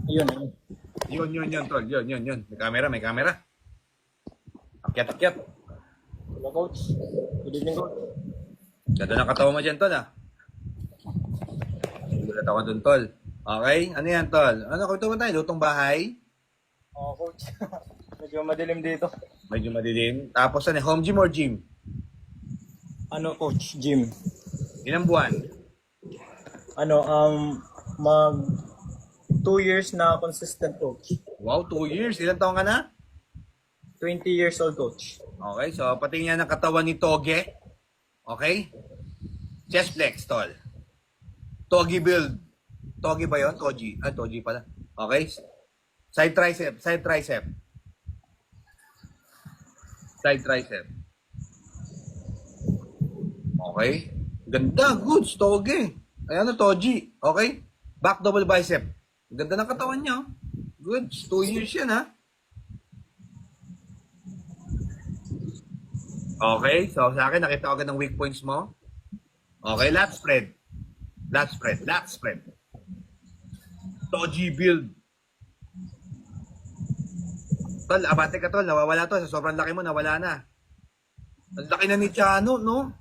Ayun, ayun. Yun, tol. Yun. May camera. Akyat. Hello, coach. Good evening, coach. Ganda ng katawan mo dyan, tol, ah. Gulat ako dun, tol. Okay? Ano yan, tol? Ano, kung tayo, lutong bahay? Oo, coach. Medyo madilim dito. Medyo madilim. Tapos, ano, home gym or gym? Ano, coach? Gym. Ilang buwan? Ano, mag 2 years na consistent, coach. Wow, 2 years. Ilang taong ka na? 20 years old, coach. Okay, so patingin ng katawan ni Toge. Okay? Chest flex, tol. Togi build. Togi ba yun? Togi. Ah, Togi pala. Okay? Side tricep. Side tricep. Okay? Ganda. Good. Toge. Ayan na, Togi. Okay? Back double bicep. Ganda ng katawan niya. Oh. Good. 2 years yan, ha? Okay, so sa akin, nakita ko agad ng weak points mo. Okay, lat spread. Toji build. Tol, abate ka tol, nawawala to. Sa sobrang laki mo, nawala na. Ang laki na ni Chano, no?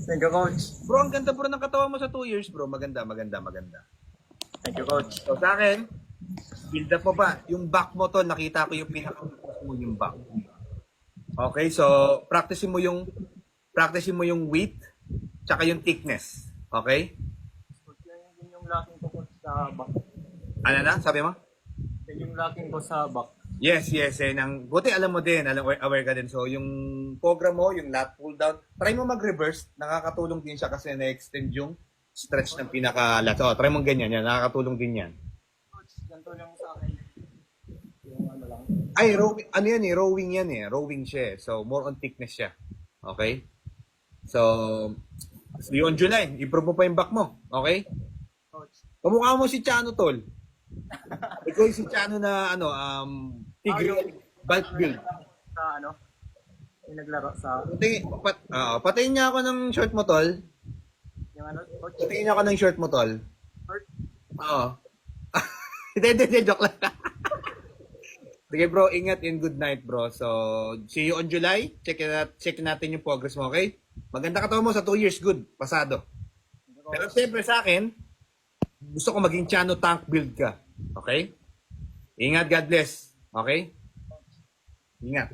Thank you, coach. Bro, ang ganda bro ng katawan mo sa 2 years, bro. Maganda. Thank you, coach. So sa akin, build up mo pa. Yung back mo tol, nakita ko yung pinaka-focus mo yung back. Okay, so practicein mo yung weight tsaka yung thickness. Okay? Coach, yan din yung locking ko, coach, sa back. Ano na? Sabi mo? Yan yung locking ko sa back. Yes. Buti alam mo din, aware ka din. So, yung program mo, yung lat pull down, try mo mag-reverse. Nakakatulong din siya kasi na-extend yung stretch ng pinaka-lat. So, try mo ganyan. Yan, nakakatulong din yan. Coach, ganito lang sa akin. Yung ano lang. Ay, rowing, ano yan eh, rowing yan eh. Rowing siya eh. So, more on thickness siya. Okay? So, yun July, improve mo pa yung back mo. Okay? Coach. Kamukha mo si Chano, tol. Ikaw yung si Chano na, tigre, bulk build. Sa ano? Yung naglaro sa... Patayin niya ako ng short mo, tol. Yung ano, coach? Patayin niya ako ng short mo, tol. Short? Oo. Hindi, joke lang. Sige bro, ingat and good night bro. So, see you on July. Check natin yung progress mo, okay? Maganda ka mo sa 2 years, good. Pasado. Pero siyempre sa akin, gusto ko maging Chano tank build ka. Okay? Ingat, God bless. Okay? Ingat.